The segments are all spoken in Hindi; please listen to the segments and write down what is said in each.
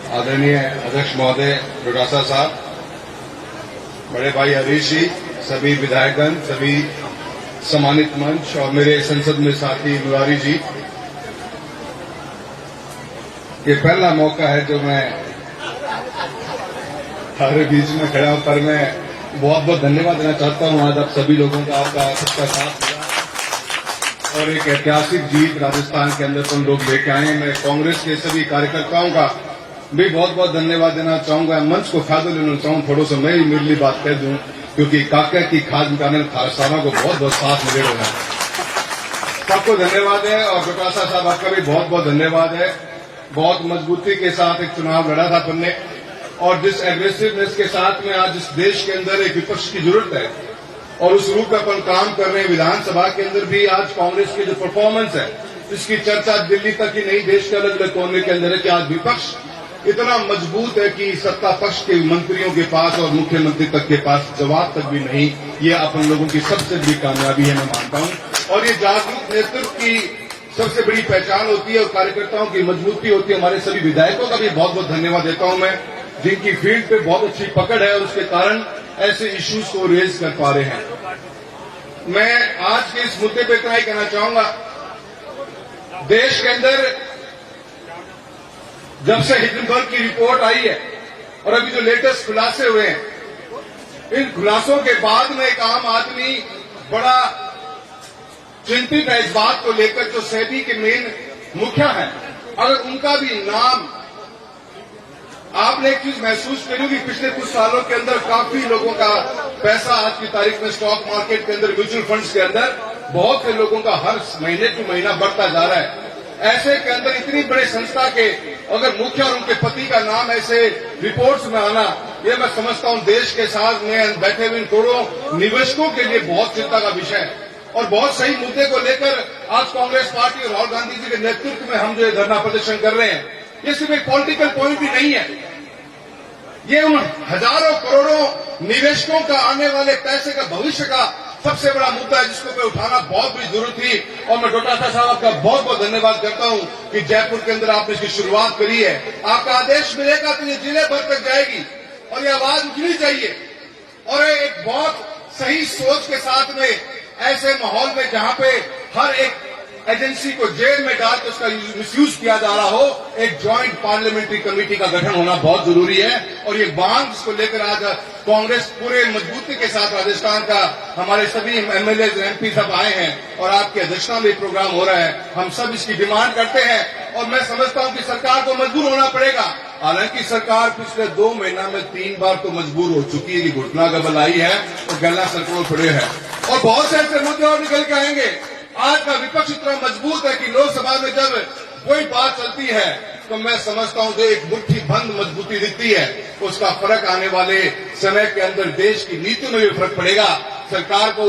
आदरणीय अध्यक्ष महोदय डोटासरा साहब, बड़े भाई हरीश जी, सभी विधायकगण, सभी सम्मानित मंच और मेरे संसद में साथी मुरारी जी, ये पहला मौका है जो मैं हमारे बीच में खड़ा हूं, पर मैं बहुत बहुत धन्यवाद देना चाहता हूं आज आप सभी लोगों का, आपका सबका साथ दिया और एक ऐतिहासिक जीत राजस्थान के अंदर तुम लोग लेके आए। मैं कांग्रेस के सभी कार्यकर्ताओं का भी बहुत बहुत धन्यवाद देना चाहूंगा। मंच को फायदा लेना चाहूं, थोड़ा सा मैं ही मेरी बात कह दूं, क्योंकि काका की खाद मिटाने में खारसाना को बहुत बहुत साथ मिले हुए हैं। सबको धन्यवाद है और डोटासरा साहब आपका भी बहुत बहुत धन्यवाद है। बहुत मजबूती के साथ एक चुनाव लड़ा था अपन ने और जिस एग्रेसिवनेस के साथ में आज इस देश के अंदर एक विपक्ष की जरूरत है और उस रूप में अपन काम कर रहे हैं। विधानसभा के अंदर भी आज कांग्रेस की जो परफॉर्मेंस है इसकी चर्चा दिल्ली तक ही नहीं, देश के अलग अलग कोने के अंदर है कि आज विपक्ष इतना मजबूत है कि सत्ता पक्ष के मंत्रियों के पास और मुख्यमंत्री तक के पास जवाब तक भी नहीं। ये अपन लोगों की सबसे बड़ी कामयाबी है, मैं मानता हूं। और ये जागरूक नेतृत्व की सबसे बड़ी पहचान होती है और कार्यकर्ताओं की मजबूती होती है। हमारे सभी विधायकों का भी बहुत बहुत धन्यवाद देता हूं मैं, जिनकी फील्ड पे बहुत अच्छी पकड़ है और उसके कारण ऐसे इश्यूज को रेज कर पा रहे हैं। मैं आज के इस मुद्दे पे इतना ही कहना चाहूंगा, देश के अंदर जब से हिंडनबर्ग की रिपोर्ट आई है और अभी जो लेटेस्ट खुलासे हुए हैं, इन खुलासों के बाद में एक आम आदमी बड़ा चिंतित है इस बात को लेकर जो सेबी के मेन मुखिया हैं, अगर उनका भी नाम, आपने एक चीज महसूस करी होगी, पिछले कुछ सालों के अंदर काफी लोगों का पैसा आज की तारीख में स्टॉक मार्केट के अंदर, म्यूचुअल फंड्स के अंदर बहुत से लोगों का हर महीने टू महीना बढ़ता जा रहा है। ऐसे के अंदर इतनी बड़े संस्था के अगर मुखिया और उनके पति का नाम ऐसे रिपोर्ट्स में आना, ये मैं समझता हूं देश के साथ में बैठे हुए करोड़ों निवेशकों के लिए बहुत चिंता का विषय है। और बहुत सही मुद्दे को लेकर आज कांग्रेस पार्टी और राहुल गांधी जी के नेतृत्व में हम जो धरना प्रदर्शन कर रहे हैं, ये सिर्फ एक पॉलिटिकल पॉइंट भी नहीं है, ये उन हजारों करोड़ों निवेशकों का आने वाले पैसे का भविष्य का सबसे बड़ा मुद्दा है, जिसको मैं उठाना बहुत बड़ी जरूरत थी। और मैं डोटासरा साहब का बहुत बहुत धन्यवाद करता हूं कि जयपुर के अंदर आपने इसकी शुरुआत करी है। आपका आदेश मिलेगा तो ये जिले भर तक जाएगी और ये आवाज उठनी चाहिए। और एक बहुत सही सोच के साथ में ऐसे माहौल में जहां पे हर एक एजेंसी को जेल में डाल के उसका मिसयूज किया जा रहा हो, एक ज्वाइंट पार्लियामेंट्री कमेटी का गठन होना बहुत जरूरी है। और ये मांग को लेकर आज कांग्रेस पूरे मजबूती के साथ राजस्थान का हमारे सभी एमएलए एमपी सब आए हैं और आपकी अध्यक्षता में प्रोग्राम हो रहा है। हम सब इसकी डिमांड करते हैं और मैं समझता हूं कि सरकार को मजबूर होना पड़ेगा। हालांकि सरकार पिछले 2 महीना में 3 बार तो मजबूर हो चुकी है कि घुटना गबल आई है और गला सरकों पड़े हैं और बहुत से ऐसे मुद्दे और निकल के आएंगे। आज का विपक्ष इतना मजबूत है कि लोकसभा में जब कोई बात चलती है तो मैं समझता हूं जो एक मुट्ठी बंद मजबूती दिखती है, उसका फर्क आने वाले समय के अंदर देश की नीति में भी फर्क पड़ेगा। सरकार को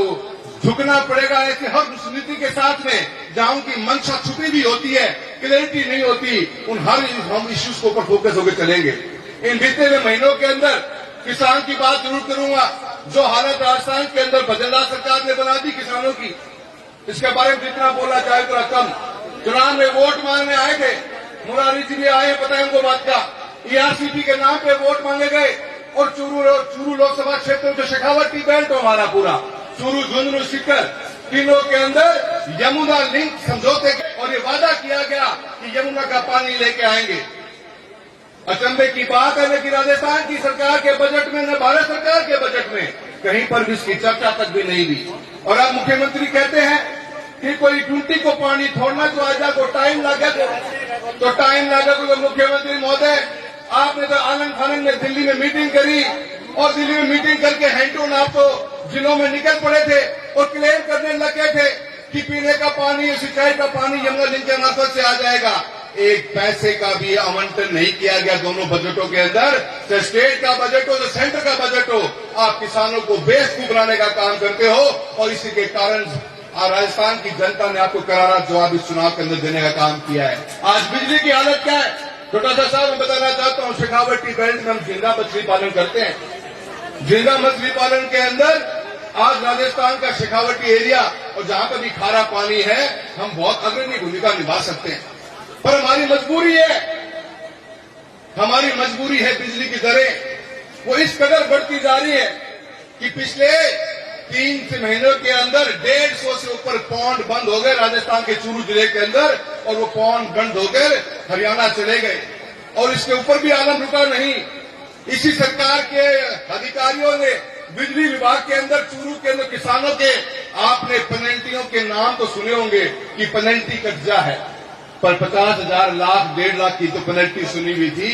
झुकना पड़ेगा ऐसे हर उस नीति के साथ में जहां उनकी मंशा छुपी भी होती है, क्लैरिटी नहीं होती, उन हर हम इश्यूज के ऊपर फोकस होकर चलेंगे। इन बीते हुए महीनों के अंदर किसान की बात जरूर करूंगा। जो हालत राजस्थान के अंदर बदलदार सरकार ने बना दी किसानों की, इसके बारे में जितना बोला जाए तो कम। चुनाव में वोट मांगने आए थे, मुरारी जी भी आए, पता है उनको बात का, ईआरसीपी के नाम पे वोट मांगे गए और चूरू लोकसभा क्षेत्र जो शेखावटी बेल्ट हो हमारा पूरा, चूरू झुंझुनू सीकर, तीनों के अंदर यमुना लिंक समझौते और ये वादा किया गया कि यमुना का पानी लेके आएंगे। अचंभे की बात है लेकिन राजस्थान की सरकार के बजट में, न भारत सरकार के बजट में कहीं पर भी इसकी चर्चा तक भी नहीं हुई। और अब मुख्यमंत्री कहते हैं कि कोई टूटी को पानी छोड़ना तो आजा को टाइम लगे तो टाइम लगे। तो मुख्यमंत्री महोदय, आपने तो आनंद फानंद में दिल्ली में मीटिंग करी और दिल्ली में मीटिंग करके हैंडटून आप तो जिलों में निकल पड़े थे और क्लेम करने लगे थे कि पीने का पानी, सिंचाई का पानी यमुना लिंक के मार्फत से आ जाएगा। एक पैसे का भी आवंटन नहीं किया गया दोनों बजटों के अंदर, चाहे स्टेट का बजट हो चाहे सेंटर का बजट हो। आप किसानों को बेवकूफ बनाने का काम करते हो और इसी के कारण राजस्थान की जनता ने आपको करारा जवाब इस चुनाव के अंदर देने का काम किया है। आज बिजली की हालत क्या है, डोटासरा साहब मैं बताना चाहता हूं, शेखावटी बेल्ट में हम झींगा मछली पालन करते हैं। झींगा मछली पालन के अंदर आज राजस्थान का शेखावटी एरिया और जहां पर भी खारा पानी है, हम बहुत अग्रणी भूमिका निभा सकते हैं। पर हमारी मजबूरी है, हमारी मजबूरी है बिजली की दरें वो इस कदर बढ़ती जा रही है कि पिछले 3 महीनों के अंदर 150 से ऊपर पौंड बंद हो गए राजस्थान के चूरू जिले के अंदर, और वो पौंड बंद होकर हरियाणा चले गए। और इसके ऊपर भी आलम रुका नहीं। इसी सरकार के अधिकारियों ने बिजली विभाग के अंदर चूरू के अंदर किसानों के आपने पेनल्टियों के नाम तो सुने होंगे कि पेनल्टी कब्जा है, पर 50,000 लाख 1.5 लाख की तो पेनल्टी सुनी हुई थी।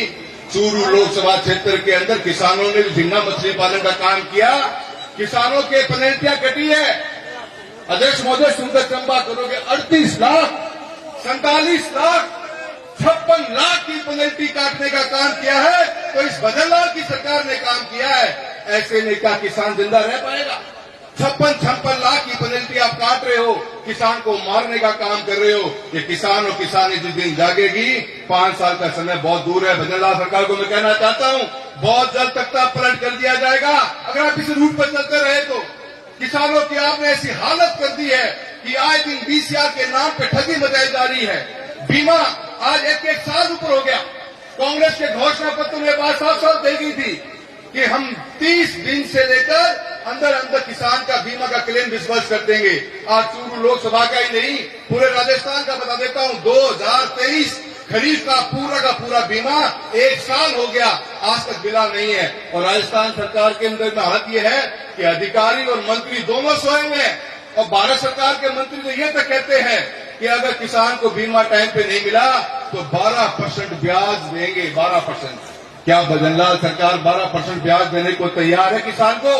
चूरू लोकसभा क्षेत्र के अंदर किसानों ने झींगा मछली पालन का काम किया, किसानों के पेनल्टियां कटी है। अध्यक्ष महोदय सुनकर चंबा करोगे 38 लाख 47 लाख 56 लाख की पेनल्टी काटने का काम किया है, तो इस बदललाल की सरकार ने काम किया है। ऐसे में क्या किसान जिंदा रह पाएगा? 56 लाख की पेनल्टी आप काट रहे हो, किसान को मारने का काम कर रहे हो। ये किसान और किसानी जिस दिन जागेगी, 5 साल का समय बहुत दूर है। बदललाल सरकार को मैं कहना चाहता हूं, बहुत जल्द तख्ता पलट कर दिया जाएगा अगर आप इस रूट पर चलते रहे तो। किसानों की आपने ऐसी हालत कर दी है कि आए दिन 20,000 के नाम पे ठगी मचाई जा रही है। बीमा आज एक साल ऊपर हो गया। कांग्रेस के घोषणा पत्र में बात साफ कही गई थी कि हम 30 दिन से लेकर अंदर किसान का बीमा का क्लेम डिस्बर्स कर देंगे। आज चूरू लोकसभा का ही नहीं, पूरे राजस्थान का बता देता हूं, 2023 खरीफ का पूरा बीमा 1 साल हो गया, आज तक मिला नहीं है। और राजस्थान सरकार के अंदर हालत यह है कि अधिकारी और मंत्री दोनों सोए हुए हैं। और भारत सरकार के मंत्री तो ये तक कहते हैं कि अगर किसान को बीमा टाइम पे नहीं मिला तो 12% ब्याज देंगे। 12%। क्या बदनलाल सरकार 12% ब्याज देने को तैयार है किसान को?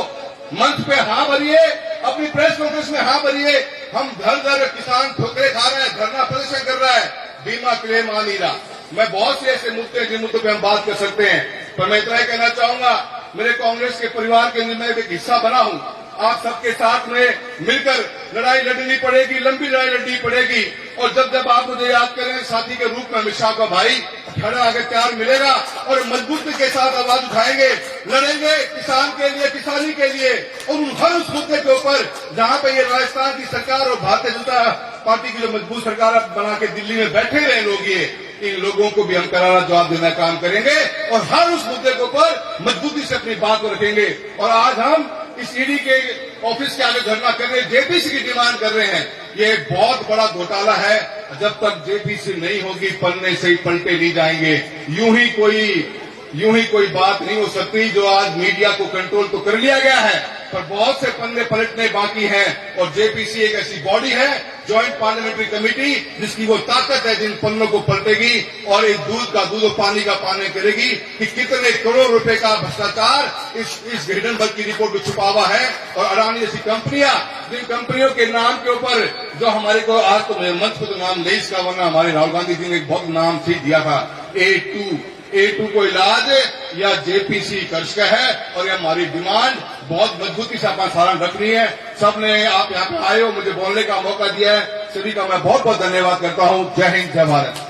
मंच पे हाँ भरिए, अपनी प्रेस कॉन्फ्रेंस में हाँ भरिए। हम घर किसान ठोकरे खा रहे हैं, धरना प्रदर्शन कर रहा है, बीमा क्लेम आ नहीं रहा। मैं बहुत से ऐसे मुद्दे हैं जिन मुद्दों पे हम बात कर सकते हैं, पर मैं इतना ही कहना चाहूंगा, मेरे कांग्रेस के परिवार के अंदर मैं एक हिस्सा बना हूं। आप सबके साथ में मिलकर लड़ाई लड़नी पड़ेगी, लंबी लड़ाई लड़नी पड़ेगी। और जब आप मुझे याद करें साथी के रूप में अमित शाह का भाई, खड़ा आगे प्यार मिलेगा और मजबूती के साथ आवाज उठाएंगे, लड़ेंगे किसान के लिए, किसानी के लिए। और उन हर उस मुद्दे के ऊपर जहां पे ये राजस्थान की सरकार और भारतीय जनता पार्टी की जो मजबूत सरकार बना के दिल्ली में बैठे रहे लोग, ये इन लोगों को भी हम करारा जवाब देना काम करेंगे और हर उस मुद्दे के ऊपर मजबूती से अपनी बात को रखेंगे। और आज हम इस ईडी के ऑफिस के आगे धरना कर रहे हैं, जेपीसी की डिमांड कर रहे हैं। ये बहुत बड़ा घोटाला है, जब तक जेपीसी नहीं होगी पन्ने से ही पलटे नहीं जाएंगे। यूं ही कोई बात नहीं हो सकती। जो आज मीडिया को कंट्रोल तो कर लिया गया है, पर बहुत से पन्ने पलटने बाकी हैं। और जेपीसी एक ऐसी बॉडी है, ज्वाइंट पार्लियामेंट्री कमेटी, जिसकी वो ताकत है जिन पन्नों को पलटेगी और इस दूध का दूध और पानी का पानी करेगी कि कितने करोड़ रुपए का भ्रष्टाचार इस हिडनबर्ग की रिपोर्ट में छुपा हुआ है। और अडानी जैसी कंपनियां, जिन कंपनियों के नाम के ऊपर जो हमारे को आज तो मंच पर तो नाम नहीं इसका, वरना हमारे राहुल गांधी जी ने एक बहुत नाम ठीक दिया था, A2 को इलाज या जेपीसी कर्ज का है। और ये हमारी डिमांड बहुत मजबूती से अपना सारण रखनी है। सबने आप यहाँ पे आए हो, मुझे बोलने का मौका दिया है, सभी का मैं बहुत बहुत धन्यवाद करता हूँ। जय हिंद, जय भारत।